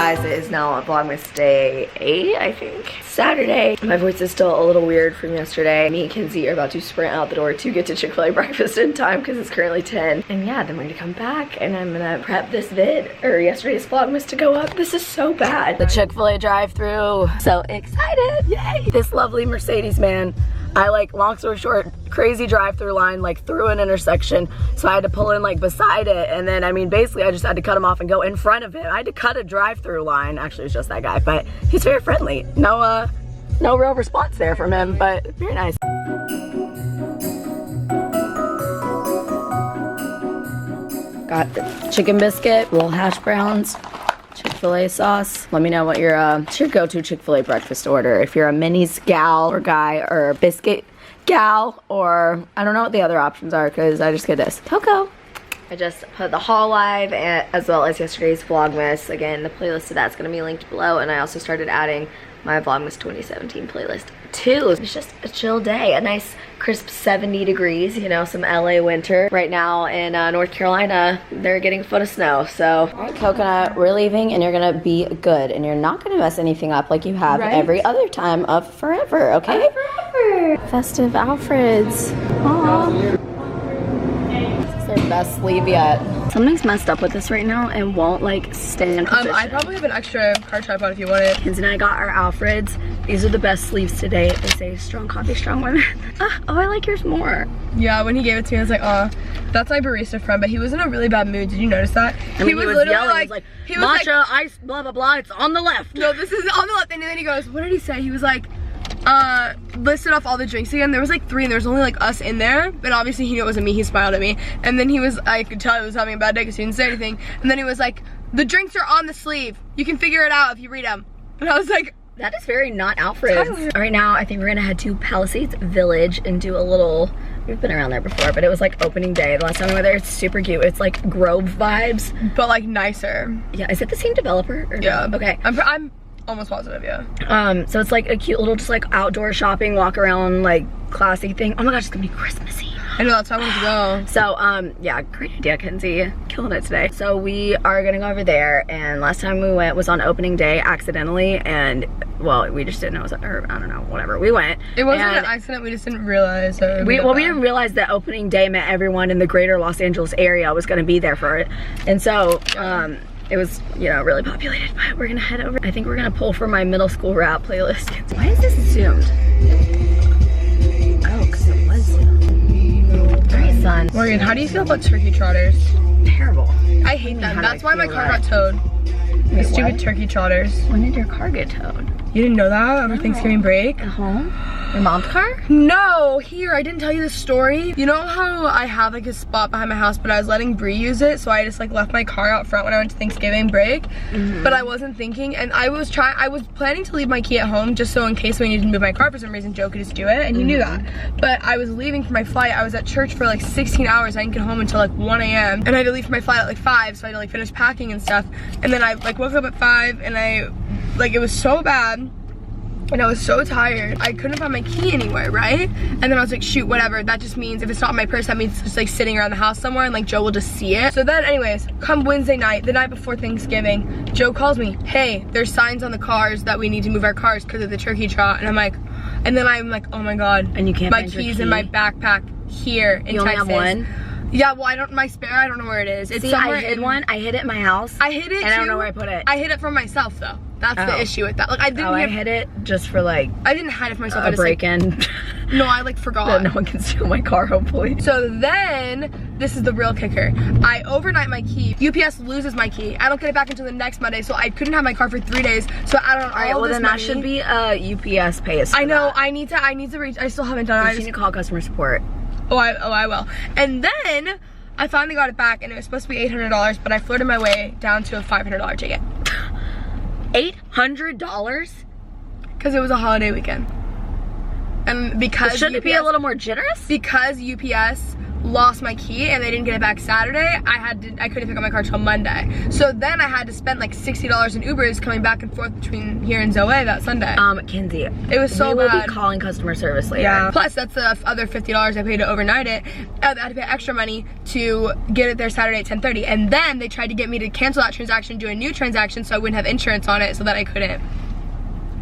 guys, it is now Vlogmas day 8, I think. Saturday. My voice is still a little weird from yesterday. Me and Kinsey are about to sprint out the door to get to Chick-fil-A breakfast in time because it's currently 10. And yeah, then we're gonna come back and I'm gonna prep this vid, or yesterday's Vlogmas, to go up. This is so bad. The Chick-fil-A drive-thru. So excited, yay! This lovely Mercedes, man. I long story short, crazy drive-through line through an intersection, so I had to pull in beside it, and then I mean basically I just had to cut him off and go in front of it. I had to cut a drive-through line. Actually it was just that guy, but he's very friendly. No real response there from him, but very nice. Got the chicken biscuit, little hash browns, Chick-fil-A sauce. Let me know what your go-to Chick-fil-A breakfast order. If you're a minis gal or guy, or a biscuit gal, or I don't know what the other options are because I just get this. Cocoa. I just put the haul live as well as yesterday's Vlogmas. Again, the playlist to that's going to be linked below, and I also started adding my Vlogmas 2017 playlist too. It's just a chill day, a nice crisp 70 degrees, you know, some LA winter. Right now in North Carolina, they're getting a foot of snow, so. All right, Coconut, we're leaving and you're gonna be good and you're not gonna mess anything up like you have every other time of forever, okay? Forever. Festive Alfreds. Aww. This is their best sleeve yet. Something's messed up with this right now and won't stay in position. I probably have an extra car tripod if you want it. Kinsey and I got our Alfreds. These are the best sleeves to date. They say strong coffee, strong women. Oh, I like yours more. Yeah, when he gave it to me, I was like, oh, that's my barista friend, but he was in a really bad mood. Did you notice that? I mean, he was literally yelling, he was like, matcha, ice, blah, blah, blah, it's on the left. No, this is on the left. And then he goes, what did he say? He was like, listed off all the drinks again. There was 3 and there was only us in there, but obviously he knew it wasn't me. He smiled at me, and then he was, I could tell he was having a bad day because he didn't say anything, and then he was like, the drinks are on the sleeve, you can figure it out if you read them. And I was like, that is very not Alfred's. All right, now I think we're gonna head to Palisades Village and do a little, we've been around there before, but it was opening day. The last time we were there, it's super cute. It's Grove vibes, but nicer. Yeah, is it the same developer? Or yeah. No? Okay. I'm almost positive, yeah. So it's a cute little outdoor shopping, walk around classy thing. Oh my gosh, it's gonna be Christmassy. I know, that's how I wanted to go. So yeah, great idea, Kinsey. Killing it today. So we are gonna go over there, and last time we went was on opening day accidentally, and well, we just didn't know it was, or I don't know, whatever. We went. It wasn't an accident, we just didn't realize. We didn't realize that opening day meant everyone in the greater Los Angeles area was gonna be there for it. And so, it was, you know, really populated, but we're gonna head over. I think we're gonna pull from my middle school rap playlist. Why is this zoomed? Oh, because it was zoomed. Alright, son. Morgan, how do you feel about turkey trotters? Terrible. I hate them. That's why my car got towed. The stupid turkey trotters. When did your car get towed? You didn't know that over Thanksgiving break? At home? Your mom's car? No, here, I didn't tell you the story. You know how I have a spot behind my house, but I was letting Bree use it, so I just left my car out front when I went to Thanksgiving break. But I wasn't thinking, and I was planning to leave my key at home just so in case we needed to move my car for some reason, Joe could just do it, and he knew that. But I was leaving for my flight. I was at church for 16 hours. I didn't get home until 1 a.m. and I had to leave for my flight at 5, so I had to finish packing and stuff. And then I woke up at 5 and it was so bad. And I was so tired. I couldn't find my key anywhere, right? And then I was like, shoot, whatever. That just means if it's not in my purse, that means it's just sitting around the house somewhere and Joe will just see it. So then anyways, come Wednesday night, the night before Thanksgiving, Joe calls me, hey, there's signs on the cars that we need to move our cars because of the turkey trot. And I'm like, oh my God. And you can't my keys in my backpack here in Texas. You only have one? Yeah, well, my spare, I don't know where it is. It's I hid one. I hid it in my house. I hid it and I don't know where I put it. I hid it from myself though. That's the issue with that. I hid it just for I didn't hide it for myself. A break-in. No, I forgot. That no one can steal my car, hopefully. So then, this is the real kicker. I overnight my key. UPS loses my key. I don't get it back until the next Monday, so I couldn't have my car for 3 days. So I don't know. Alright, well then that should be UPS pay us. I know. I need to reach. I still haven't done it. You need to call customer support. Oh, I will. And then I finally got it back, and it was supposed to be $800, but I flirted my way down to a $500 ticket. $800? Because it was a holiday weekend. And because shouldn't it be a little more generous? Because UPS lost my key and they didn't get it back Saturday, I couldn't pick up my car till Monday. So then I had to spend like $60 in Ubers coming back and forth between here and Zoe that Sunday. Kinsey, it was so bad. We will be calling customer service later. Yeah. Plus that's the other $50 I paid to overnight it. I had to pay extra money to get it there Saturday at 10:30. And then they tried to get me to cancel that transaction, do a new transaction so I wouldn't have insurance on it so that I couldn't.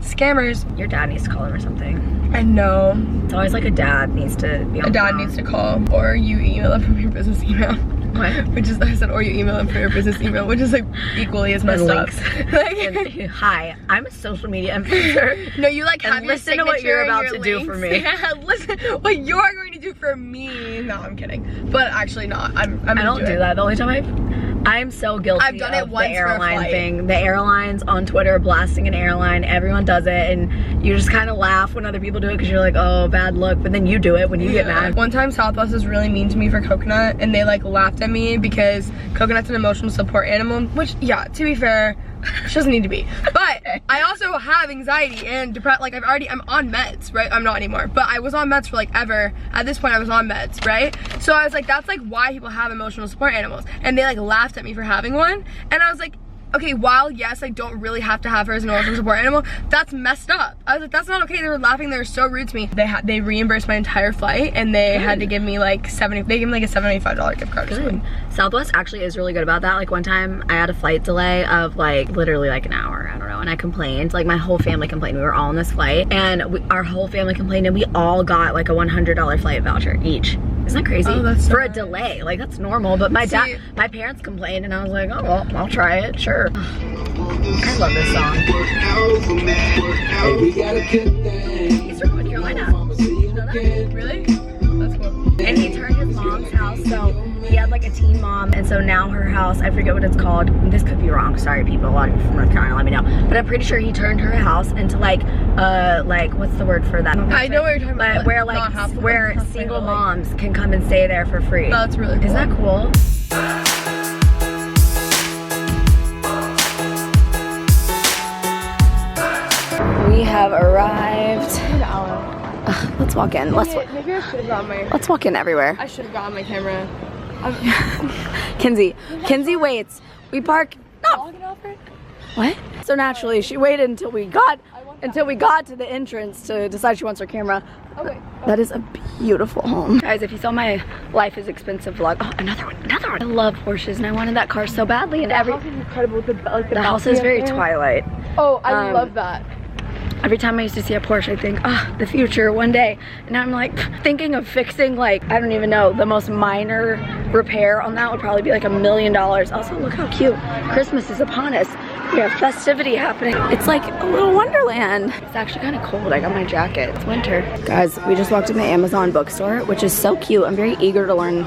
Scammers. Your dad needs to call them or something. I know. It's always like a dad needs to be on. A dad needs to call, or you email them from your business email. What? Which is, I said, or you email them from your business email, which is like equally as messed up. Like, hi, I'm a social media influencer. No, you like have your listen to what you're about to do for me. Yeah, listen what you're going to do for me. No, I'm kidding. But actually not. I don't do that. The only time I'm so guilty I've done it once the airline for a thing. The airlines on Twitter blasting an airline. Everyone does it and you just kind of laugh when other people do it because you're like, oh, bad luck. But then you do it when you get mad. One time Southwest was really mean to me for Coconut and they like laughed at me because Coconut's an emotional support animal, which, yeah, to be fair, she doesn't need to be. But I also have anxiety and depression. Like I'm on meds, right? I'm not anymore, but I was on meds for like ever. At this point I was on meds, right? So I was like, that's like why people have emotional support animals. And they like laughed at me for having one. And I was like, okay, while yes, I don't really have to have her as an emotional support animal, that's messed up. I was like, that's not okay. They were laughing, they were so rude to me. They reimbursed my entire flight and they had to give me like they gave me like a $75 gift card or something. Southwest actually is really good about that. Like one time I had a flight delay of like literally like an hour, I don't know, and I complained. Like my whole family complained. We were all on this flight and our whole family complained and we all got like a $100 flight voucher each. Isn't that crazy? Oh, that's so for a nice. delay, like that's normal. But my parents complained and I was like, oh well, I'll try it, sure. I love this song. He's from North Carolina. You know that? Really? That's cool. And he turned his mom's house, so he had like a teen mom, and so now her house, I forget what it's called. This could be wrong. Sorry, people. A lot of you from North Carolina, let me know. But I'm pretty sure he turned her house into like what's the word for that? I know what you're talking about. But where single moms can come and stay there for free. That's really cool. Isn't that cool? We have arrived. Let's walk in. Maybe I should have got my. Let's walk in everywhere. I should have gotten my camera. Kinsey waits. We park. No. What? So naturally, she waited until we got to the entrance to decide she wants her camera. Okay. That is a beautiful home. Guys, if you saw my Life is Expensive vlog, oh, another one. I love Porsches and I wanted that car so badly. And house is incredible with the house is very Twilight. Oh, I love that. Every time I used to see a Porsche, I think, the future, one day. And now I'm like thinking of fixing like, I don't even know, the most minor repair on that would probably be like $1 million. Also, look how cute. Christmas is upon us. We have festivity happening. It's like a little wonderland. It's actually kind of cold. I got my jacket. It's winter. Guys, we just walked in the Amazon bookstore, which is so cute. I'm very eager to learn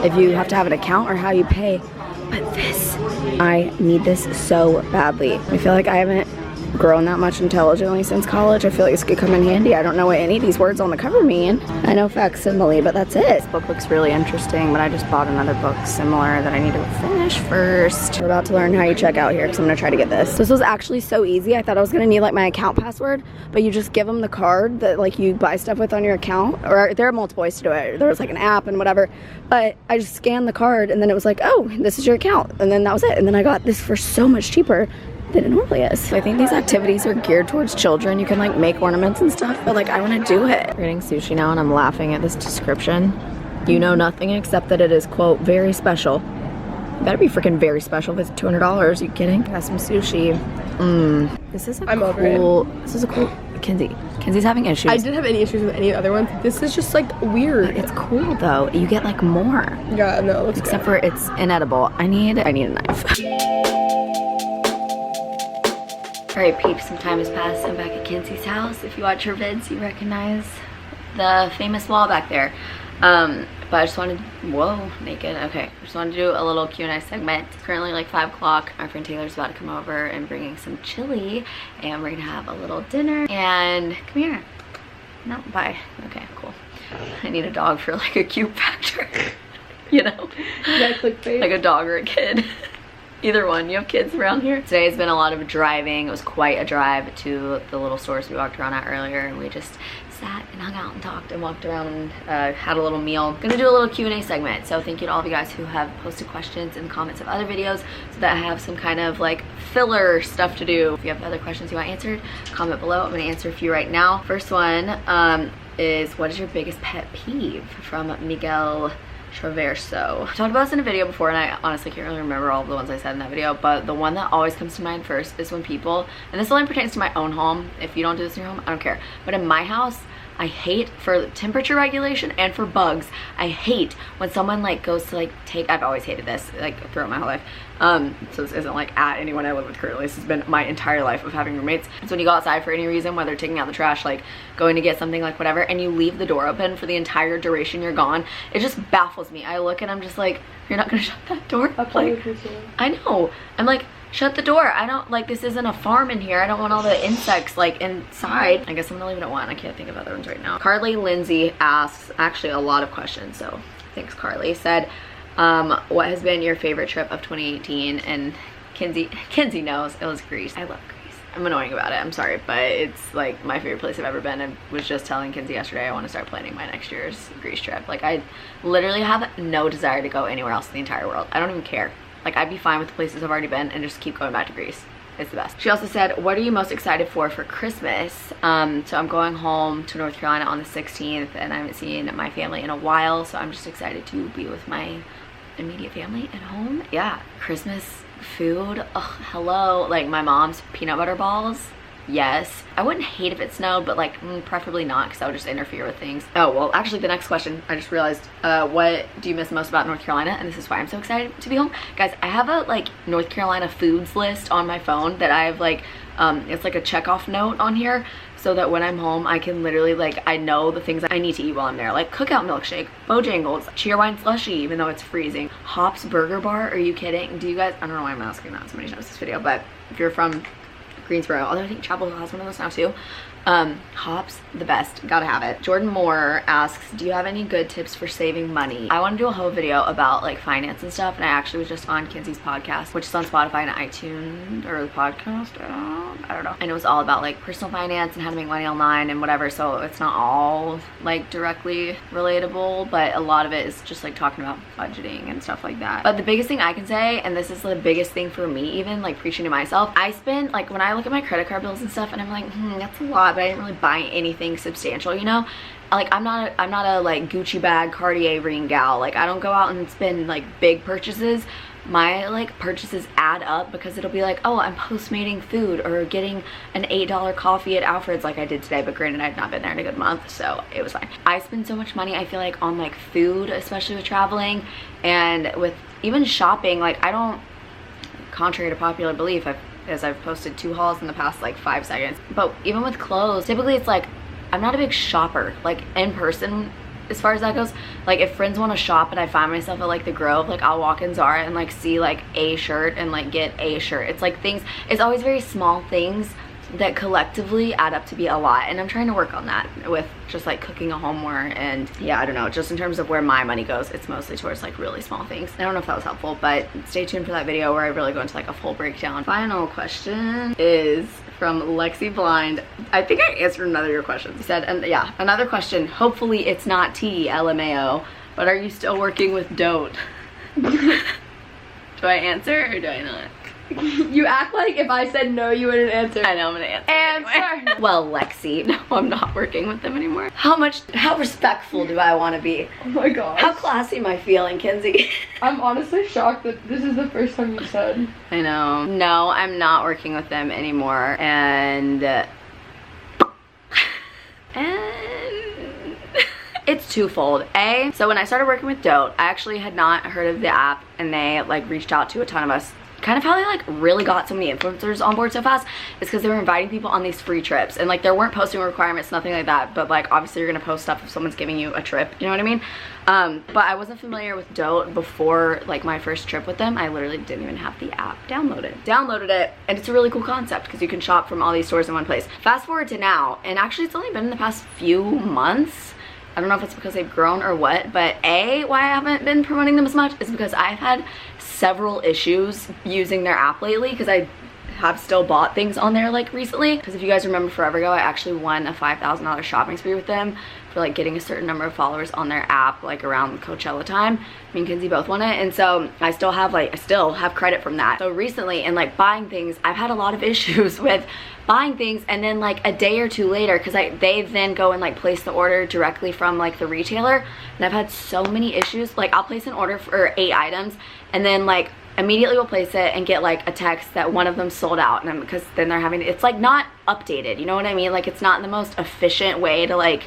if you have to have an account or how you pay. But this, I need this so badly. I feel like I haven't grown that much intelligently since college. I feel like this could come in handy. I don't know what any of these words on the cover mean. I know facsimile, but that's it. This book looks really interesting, but I just bought another book similar that I need to finish first. We're about to learn how you check out here because I'm gonna try to get this. This was actually so easy. I thought I was gonna need like my account password, but you just give them the card that like you buy stuff with on your account, or there are multiple ways to do it. There was like an app and whatever, but I just scanned the card and then it was like, oh, this is your account. And then that was it. And then I got this for so much cheaper than it normally is. I think these activities are geared towards children. You can like make ornaments and stuff, but like I want to do it. We're getting sushi now and I'm laughing at this description. You know nothing except that it is, quote, very special. It better be freaking very special if it's $200. You kidding? Got some sushi. This is a this is a cool, Kenzie's having issues. I didn't have any issues with any other ones. This is just like weird. But it's cool though. You get like more. Yeah, no, it looks except for it's inedible. I need a knife. Alright peeps, some time has passed. I'm back at Kenzie's house. If you watch her vids, you recognize the famous wall back there. But I just wanted, whoa, naked, okay. I just wanted to do a little Q&A segment. It's currently like 5 o'clock. Our friend Taylor's about to come over and bringing some chili. And we're gonna have a little dinner. And come here. No, bye. Okay, cool. I need a dog for like a cute factor. You know? Yeah, clickbait. Like a dog or a kid. Either one. You have kids around here? Today has been a lot of driving. It was quite a drive to the little stores we walked around at earlier, and we just sat and hung out and talked and walked around and had a little meal. Gonna do a little Q&A segment. So thank you to all of you guys who have posted questions in the comments of other videos so that I have some kind of like filler stuff to do. If you have other questions you want answered, comment below. I'm gonna answer a few right now. First one is, what is your biggest pet peeve? From Miguel Traverso. I talked about this in a video before and I honestly can't really remember all of the ones I said in that video, but the one that always comes to mind first is when people, and this only pertains to my own home, if you don't do this in your home, I don't care, but in my house, I hate, for temperature regulation and for bugs, I hate when someone like goes to like take, I've always hated this like throughout my whole life, so this isn't like at anyone I live with currently, this has been my entire life of having roommates. It's when you go outside for any reason, whether taking out the trash, like going to get something, like whatever, and you leave the door open for the entire duration you're gone. It just baffles me. I look and I'm just like, you're not gonna shut that door? Like, I know. I'm like, shut the door. I don't, like, this isn't a farm in here. I don't want all the insects like inside. I guess I'm gonna leave it at one. I can't think of other ones right now. Carly Lindsay asks actually a lot of questions, so thanks Carly. Said, what has been your favorite trip of 2018? And Kinsey knows it was Greece. I love Greece. I'm annoying about it, I'm sorry, but it's like my favorite place I've ever been. I was just telling Kinsey yesterday I want to start planning my next year's Greece trip. Like, I literally have no desire to go anywhere else in the entire world. I don't even care. Like, I'd be fine with the places I've already been and just keep going back to Greece. It's the best. She also said, what are you most excited for Christmas? So I'm going home to North Carolina on the 16th and I haven't seen my family in a while, so I'm just excited to be with my immediate family at home. Yeah, Christmas food, oh hello, like my mom's peanut butter balls. Yes, I wouldn't hate if it snowed, but like preferably not, because that would just interfere with things. Oh well, actually the next question, I just realized, what do you miss most about North Carolina? And this is why I'm so excited to be home. Guys, I have a like North Carolina foods list on my phone that I've like, it's like a checkoff note on here, so that when I'm home I can literally, like, I know the things I need to eat while I'm there, like cookout milkshake, Bojangles, Cheerwine slushie even though it's freezing, Hops Burger Bar. Are you kidding? Do you guys, I don't know why I'm asking that so many times this video, but if you're from Greensboro, although I think Chapel Hill has one of those now too. Hops, the best, gotta have it. Jordan Moore asks, do you have any good tips for saving money? I want to do a whole video about like finance and stuff, and I actually was just on Kinsey's podcast, which is on Spotify and iTunes, or the podcast, I don't know, and it was all about like personal finance and how to make money online and whatever, so it's not all like directly relatable, but a lot of it is just like talking about budgeting and stuff like that. But the biggest thing I can say, and this is the biggest thing for me, even like preaching to myself, I spend, like, when I look at my credit card bills and stuff and I'm like, that's a lot, but I didn't really buy anything substantial, you know? Like, I'm not a like Gucci bag, Cartier ring gal. Like, I don't go out and spend like big purchases. My like purchases add up because it'll be like, oh, I'm Postmating food or getting an $8 coffee at Alfred's like I did today, but granted I've not been there in a good month, so it was fine. I spend so much money, I feel like, on like food, especially with traveling and with even shopping. Like, I don't, contrary to popular belief, as I've posted 2 hauls in the past like 5 seconds, but even with clothes, typically it's like, I'm not a big shopper, like in person, as far as that goes. Like, if friends want to shop and I find myself at like the Grove, like I'll walk in Zara and like see like a shirt and like get a shirt. It's like things, it's always very small things that collectively add up to be a lot, and I'm trying to work on that with just like cooking at home more. And yeah, I don't know, just in terms of where my money goes, it's mostly towards like really small things. I don't know if that was helpful, but stay tuned for that video where I really go into like a full breakdown. Final question is from Lexi Blind. I think I answered another of your questions. He said, and yeah, another question, hopefully it's not tea, LMAO, but are you still working with Dote? Do I answer or do I not? You act like if I said no, you wouldn't answer. I know, I'm gonna answer. Anyway. Well, Lexi, no, I'm not working with them anymore. How respectful do I want to be? Oh my gosh. How classy am I feeling, Kinsey? I'm honestly shocked that this is the first time you said. I know. No, I'm not working with them anymore, and it's twofold. A, so when I started working with Dote, I actually had not heard of the app, and they like reached out to a ton of us. Kind of how they like really got so many influencers on board so fast is because they were inviting people on these free trips, and like there weren't posting requirements, nothing like that, but like obviously you're gonna post stuff if someone's giving you a trip, you know what I mean? But I wasn't familiar with Dote before like my first trip with them. I literally didn't even have the app downloaded it, and it's a really cool concept because you can shop from all these stores in one place. Fast forward to now, and actually it's only been in the past few months. I don't know if it's because they've grown or what, but A, why I haven't been promoting them as much is because I've had several issues using their app lately, because I have still bought things on there like recently, because if you guys remember forever ago, I actually won a $5,000 shopping spree with them for like getting a certain number of followers on their app like around Coachella time. Me and Kinsey both won it, and so I still have credit from that. So recently, in like buying things, I've had a lot of issues with buying things and then like a day or two later, because they then go and like place the order directly from like the retailer, and I've had so many issues. Like I'll place an order for 8 items and then like immediately will place it and get like a text that one of them sold out, and because then they're having, it's like not updated, you know what I mean? Like it's not the most efficient way to like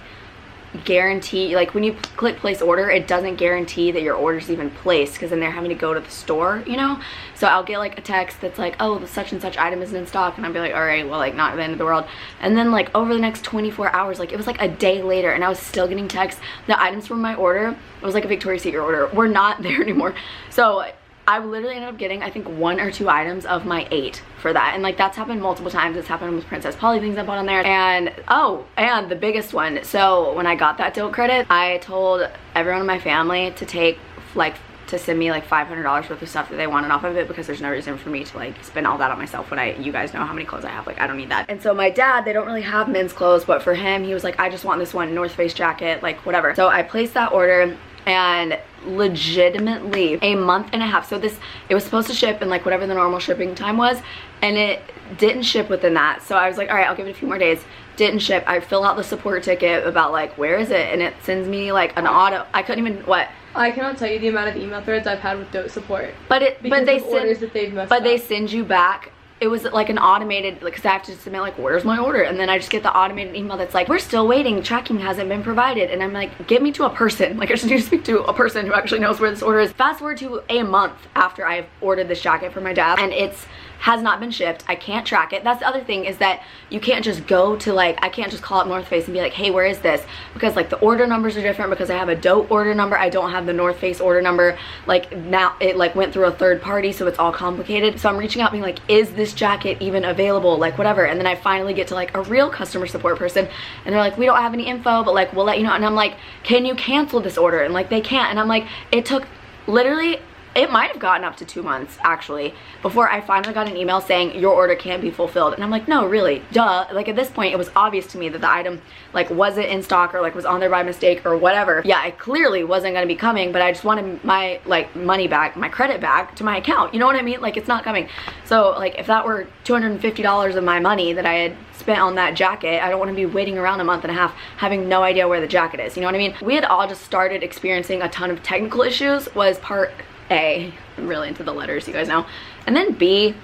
guarantee, like when you click place order, it doesn't guarantee that your order's even placed, because then they're having to go to the store, you know? So I'll get like a text that's like, oh, the such and such item isn't in stock, and I'll be like, all right, well, like not the end of the world. And then like over the next 24 hours, like it was like a day later, and I was still getting texts. The items from my order, it was like a Victoria's Secret order, were not there anymore. So I literally ended up getting, I think, 1 or 2 items of my 8 for that. And like that's happened multiple times. It's happened with Princess Polly things I bought on there. And oh, and the biggest one. So when I got that Dote credit, I told everyone in my family to take like, to send me like $500 worth of stuff that they wanted off of it, because there's no reason for me to like spend all that on myself when you guys know how many clothes I have. Like I don't need that. And so my dad, they don't really have men's clothes, but for him, he was like, I just want this one North Face jacket, like whatever. So I placed that order, and legitimately a month and a half, so it was supposed to ship in like whatever the normal shipping time was, and it didn't ship within that. So I was like, all right, I'll give it a few more days. Didn't ship. I fill out the support ticket about like, where is it, and it sends me like an auto, I couldn't even, what, I cannot tell you the amount of email threads I've had with Dote support, but they up. send you back. It was like an automated, because I have to submit like, where's my order? And then I just get the automated email that's like, we're still waiting, tracking hasn't been provided. And I'm like, get me to a person. Like I just need to speak to a person who actually knows where this order is. Fast forward to a month after I've ordered this jacket for my dad, and has not been shipped. I can't track it. That's the other thing, is that you can't just go to like, I can't just call up North Face and be like, hey, where is this? Because like the order numbers are different, because I have a Dote order number, I don't have the North Face order number. Like now it like went through a third party, so it's all complicated. So I'm reaching out being like, is this jacket even available? Like whatever. And then I finally get to like a real customer support person, and they're like, we don't have any info, but like we'll let you know. And I'm like, can you cancel this order? And like they can't. And I'm like, it took literally, it might have gotten up to 2 months actually before I finally got an email saying your order can't be fulfilled. And I'm like, no, really, duh. Like at this point, it was obvious to me that the item like wasn't in stock, or like was on there by mistake or whatever. Yeah, it clearly wasn't going to be coming, but I just wanted my like money back, my credit back to my account. You know what I mean? Like it's not coming. So like if that were $250 of my money that I had spent on that jacket, I don't want to be waiting around a month and a half having no idea where the jacket is. You know what I mean? We had all just started experiencing a ton of technical issues, was part A. I'm really into the letters, you guys know. And then B,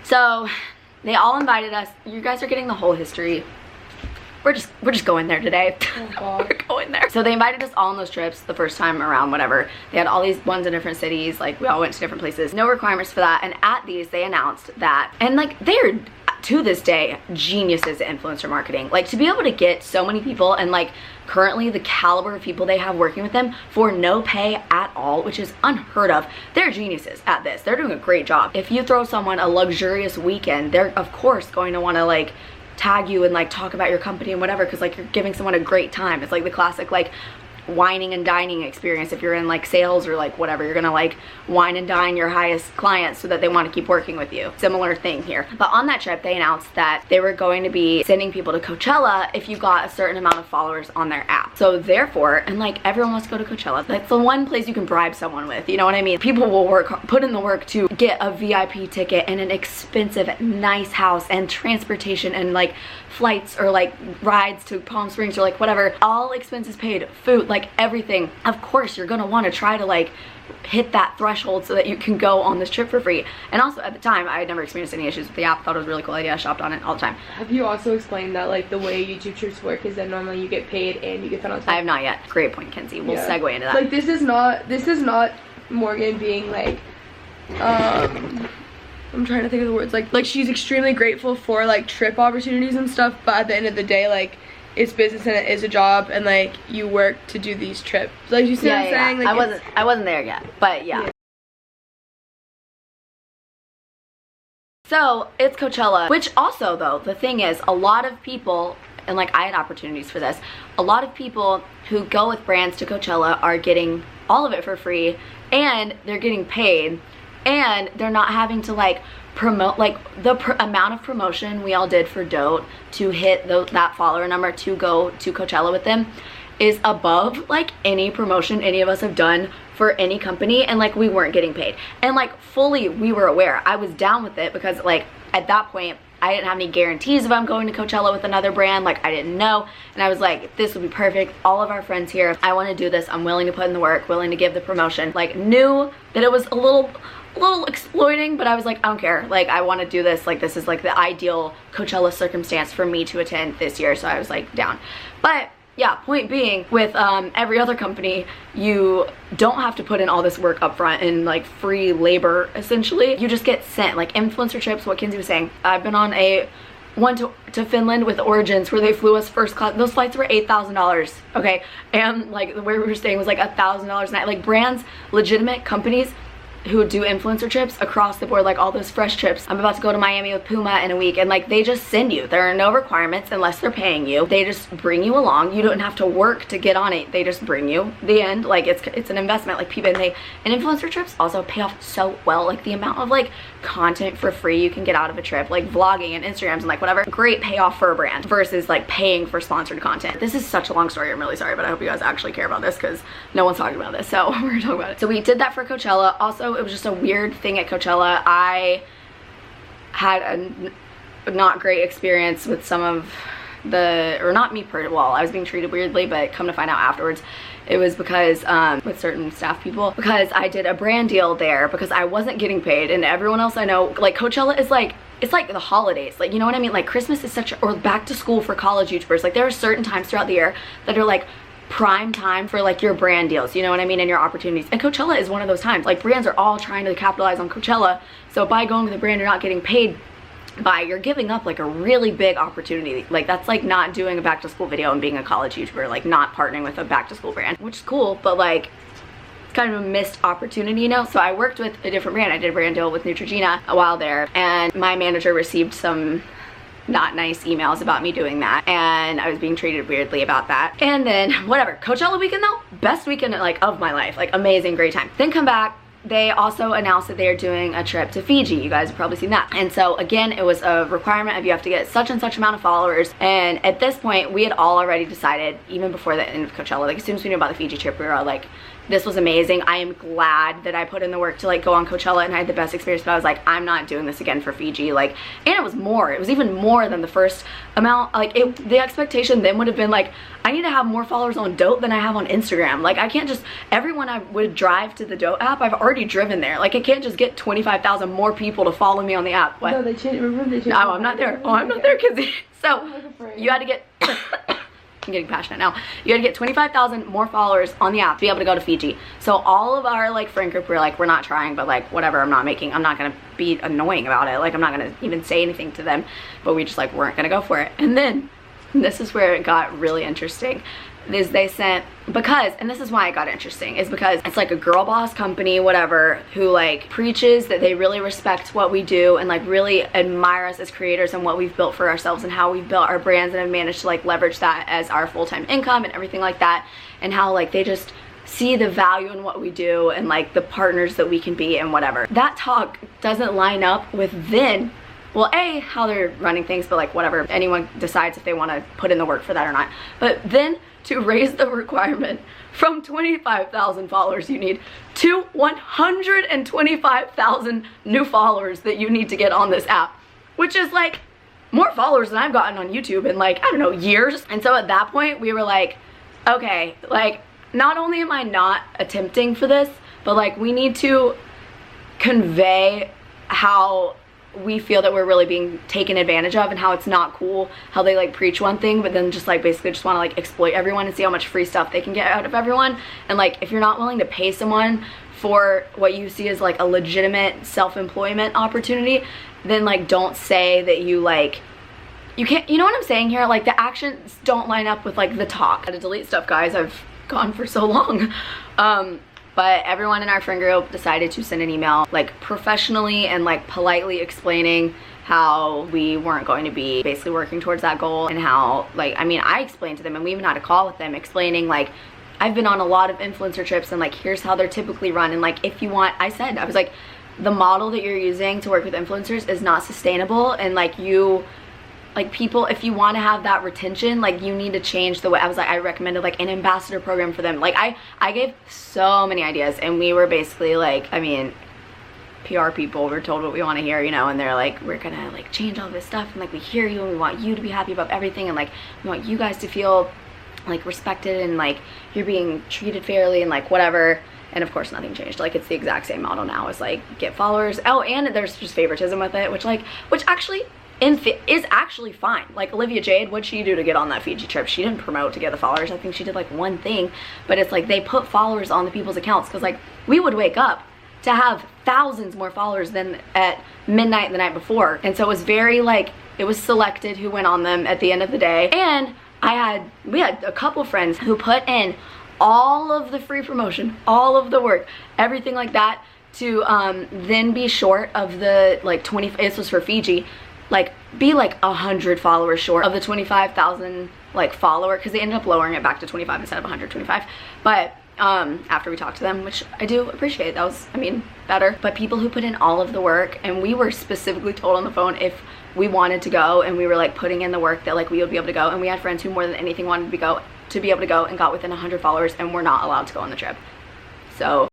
so they all invited us. You guys are getting the whole history. We're just going there today. Oh God. We're going there. So they invited us all on those trips the first time around, whatever. They had all these ones in different cities, like we all went to different places. No requirements for that. And at these they announced that, and like they're to this day geniuses at influencer marketing. Like to be able to get so many people, and like currently the caliber of people they have working with them for no pay at all, which is unheard of. They're geniuses at this. They're doing a great job. If you throw someone a luxurious weekend, they're of course going to want to like tag you and like talk about your company and whatever, because like you're giving someone a great time. It's like the classic like whining and dining experience. If you're in like sales or like whatever, you're gonna like wine and dine your highest clients so that they want to keep working with you. Similar thing here. But on that trip they announced that they were going to be sending people to Coachella if you got a certain amount of followers on their app. So therefore, and like everyone wants to go to Coachella, that's the one place you can bribe someone with, you know what I mean? People will put in the work to get a VIP ticket and an expensive nice house and transportation and like flights or like rides to Palm Springs or like whatever, all expenses paid, food, like everything. Of course you're gonna want to try to like hit that threshold so that you can go on this trip for free. And also at the time I had never experienced any issues with the app. I thought it was a really cool idea. I shopped on it all the time. Have you also explained that like the way YouTube trips work is that normally you get paid and you get fed on time? I have not yet. Great point, Kenzie. We'll segue into that. Like this is not Morgan being like I'm trying to think of the words, like she's extremely grateful for like trip opportunities and stuff, but at the end of the day, like it's business and it is a job, and like you work to do these trips. Like you see what I'm saying? Like I wasn't there yet, but yeah. So it's Coachella, which also though, the thing is, a lot of people, and like I had opportunities for this, a lot of people who go with brands to Coachella are getting all of it for free, and they're getting paid. and they're not having to like promote, like the amount of promotion we all did for Dote to hit that follower number to go to Coachella with them is above like any promotion any of us have done for any company, and like we weren't getting paid, and like fully we were aware. I was down with it because like at that point I didn't have any guarantees if I'm going to Coachella with another brand, like I didn't know, and I was like, this would be perfect. All of our friends here, I want to do this, I'm willing to put in the work, willing to give the promotion. Like knew that it was a little exploiting, but I was like, I don't care, like I want to do this, like this is like the ideal Coachella circumstance for me to attend this year, so I was like down. But yeah, point being, with every other company, you don't have to put in all this work up front and like free labor, essentially. You just get sent, like influencer trips, what Kinsey was saying. I've been on one to Finland with Origins where they flew us first class. Those flights were $8,000, okay? And like where we were staying was like $1,000 a night. Like brands, legitimate companies who do influencer trips across the board, like all those fresh trips. I'm about to go to Miami with Puma in a week, and like they just send you. There are no requirements unless they're paying you. They just bring you along. You don't have to work to get on it. They just bring you. The end. Like it's an investment. Like people, and influencer trips also pay off so well. Like the amount of like content for free you can get out of a trip, like vlogging and Instagrams and like whatever, great payoff for a brand versus like paying for sponsored content. This is such a long story, I'm really sorry, but I hope you guys actually care about this because no one's talking about this, so we're gonna talk about it. So we did that for Coachella. Also, it was just a weird thing at Coachella. I had a not great experience with some of or not me well, I was being treated weirdly, but come to find out afterwards, it was because with certain staff people, because I did a brand deal there because I wasn't getting paid, and everyone else I know, like Coachella is like, it's like the holidays, like, you know what I mean? Like Christmas is or back to school for college YouTubers. Like there are certain times throughout the year that are like prime time for like your brand deals, you know what I mean, and your opportunities, and Coachella is one of those times. Like brands are all trying to capitalize on Coachella, so by going to the brand you're not getting paid by, you're giving up like a really big opportunity. Like that's like not doing a back to school video and being a college YouTuber, like not partnering with a back to school brand, which is cool, but like it's kind of a missed opportunity, you know? So I worked with a different brand. I did a brand deal with Neutrogena a while there, and my manager received some not nice emails about me doing that, and I was being treated weirdly about that. And then whatever, Coachella weekend though, best weekend like of my life, like amazing, great time. Then come back, they also announced that they are doing a trip to Fiji. You guys have probably seen that. And so again, it was a requirement of you have to get such and such amount of followers. And at this point, we had all already decided, even before the end of Coachella, like as soon as we knew about the Fiji trip, we were all like, this was amazing. I am glad that I put in the work to like go on Coachella and I had the best experience, but I was like, I'm not doing this again for Fiji. Like, and it was more, it was even more than the first amount. Like the expectation then would have been like, I need to have more followers on Dote than I have on Instagram. Like I can't just, everyone I would drive to the Dote app, I've already driven there. Like I can't just get 25,000 more people to follow me on the app. What? No, they changed, remember they changed. No, I'm not there. Oh, I'm not there, Kinsey. So you had to get, I'm getting passionate now. You gotta get 25,000 more followers on the app to be able to go to Fiji. So all of our like friend group were like, we're not trying, but like whatever, I'm not gonna be annoying about it. Like I'm not gonna even say anything to them, but we just like weren't gonna go for it. And then this is where it got really interesting. Is they sent, because, and this is why it got interesting, is because it's like a girl boss company, whatever, who like preaches that they really respect what we do and like really admire us as creators and what we've built for ourselves and how we've built our brands and have managed to like leverage that as our full-time income and everything like that, and how like they just see the value in what we do and like the partners that we can be and whatever. That talk doesn't line up with then, well, A, how they're running things, but like whatever, anyone decides if they want to put in the work for that or not. But then to raise the requirement from 25,000 followers you need to 125,000 new followers that you need to get on this app, which is like more followers than I've gotten on YouTube in like, I don't know, years. And so at that point we were like, okay, like not only am I not attempting for this, but like we need to convey how we feel that we're really being taken advantage of and how it's not cool how they like preach one thing but then just like basically just want to like exploit everyone and see how much free stuff they can get out of everyone. And like if you're not willing to pay someone for what you see as like a legitimate self-employment opportunity, then like don't say that you like, you can't, you know what I'm saying here? Like the actions don't line up with like the talk. I had to delete stuff, guys, I've gone for so long. But everyone in our friend group decided to send an email like professionally and like politely explaining how we weren't going to be basically working towards that goal, and how like, I mean, I explained to them, and we even had a call with them explaining like, I've been on a lot of influencer trips and like here's how they're typically run, and like if you want, I was like, the model that you're using to work with influencers is not sustainable, and like people, if you want to have that retention, like you need to change the way. I recommended like an ambassador program for them. Like I gave so many ideas, and we were basically like, I mean, PR people were told what we want to hear, you know, and they're like, we're gonna like change all this stuff, and like we hear you, and we want you to be happy about everything, and like we want you guys to feel like respected, and like you're being treated fairly, and like whatever. And of course nothing changed. Like it's the exact same model now. It's like get followers. Oh, and there's just favoritism with it, which actually is actually fine. Like Olivia Jade, what'd she do to get on that Fiji trip? She didn't promote to get the followers. I think she did like one thing, but it's like they put followers on the people's accounts, because like we would wake up to have thousands more followers than at midnight the night before. And so it was very like, it was selected who went on them at the end of the day. And we had a couple friends who put in all of the free promotion, all of the work, everything like that, to then be short of the like 20, this was for Fiji, like be like 100 followers short of the 25,000 like follower, because they ended up lowering it back to 25 instead of 125. But after we talked to them, which I do appreciate, that was, I mean, better. But people who put in all of the work, and we were specifically told on the phone if we wanted to go, and we were like putting in the work that like we would be able to go, and we had friends who more than anything wanted to be able to go and got within 100 followers, and were not allowed to go on the trip. So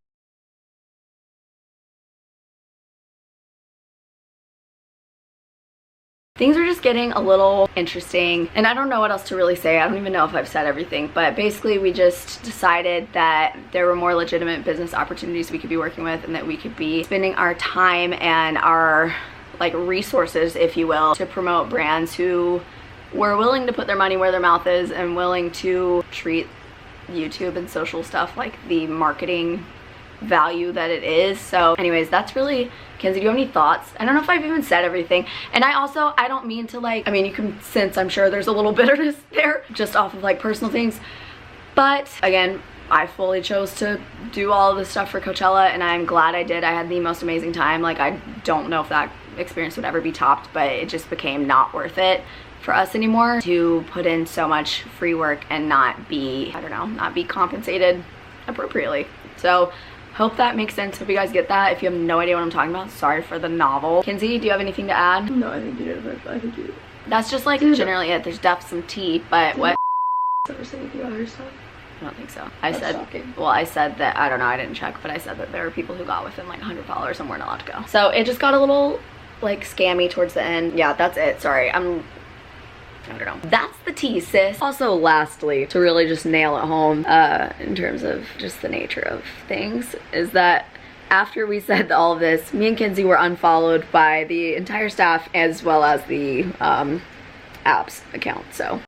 things are just getting a little interesting, and I don't know what else to really say. I don't even know if I've said everything, but basically we just decided that there were more legitimate business opportunities we could be working with, and that we could be spending our time and our like resources, if you will, to promote brands who were willing to put their money where their mouth is, and willing to treat YouTube and social stuff like the marketing value that it is. So anyways, that's really, Kenzie, do you have any thoughts? I don't know if I've even said everything, and I don't mean to like, I mean, you can sense, I'm sure there's a little bitterness there just off of like personal things, but again, I fully chose to do all of this stuff for Coachella, and I'm glad I did. I had the most amazing time. Like I don't know if that experience would ever be topped, but it just became not worth it for us anymore to put in so much free work and not be, I don't know, not be compensated appropriately. So hope that makes sense. Hope you guys get that. If you have no idea what I'm talking about, sorry for the novel. Kenzie, do you have anything to add? No, I think you did it. I think you did. That's just like generally it. There's definitely some tea, but what? Ever say anything about her stuff? I don't think so. That's shocking. Well, I said that, I don't know, I didn't check, but I said that there were people who got within like 100 followers and weren't allowed to go. So it just got a little like scammy towards the end. Yeah, that's it. Sorry, I don't know. That's the tea, sis. Also, lastly, to really just nail it home in terms of just the nature of things, is that after we said all of this, me and Kenzie were unfollowed by the entire staff as well as the app's account. So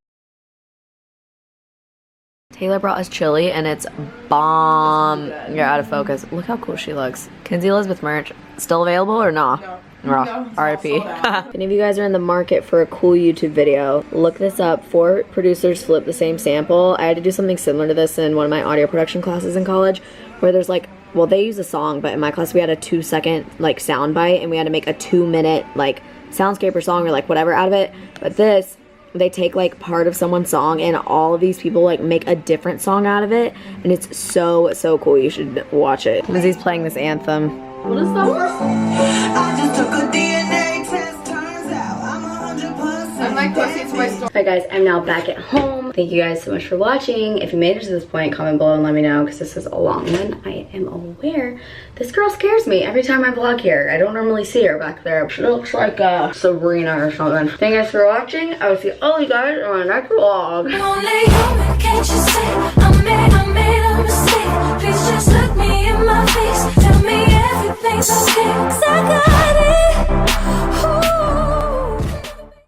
Taylor brought us chili, and it's bomb. You're out of focus. Look how cool she looks. Kenzie Elizabeth merch still available or nah? No. No, RIP. If any of you guys are in the market for a cool YouTube video, look this up. 4 producers flip the same sample. I had to do something similar to this in one of my audio production classes in college, where there's like, well, they use a song, but in my class we had a 2-second like sound bite, and we had to make a 2-minute like soundscape or song or like whatever out of it. But this, they take like part of someone's song, and all of these people like make a different song out of it, and it's so cool. You should watch it. Lizzie's playing this anthem. What is that first? I just took a DNA test, turns out I'm 100%. I'm like pussy to my story. Alright guys, I'm now back at home. Thank you guys so much for watching. If you made it to this point, comment below and let me know, because this is a long one. I am aware. This girl scares me every time I vlog here. I don't normally see her back there. She looks like Sabrina or something. Thank you guys for watching. I will see all you guys on my next vlog. Only human, can't you see? I made a mistake. Please just look me in my face. Tell me everything's okay, 'cause I got it.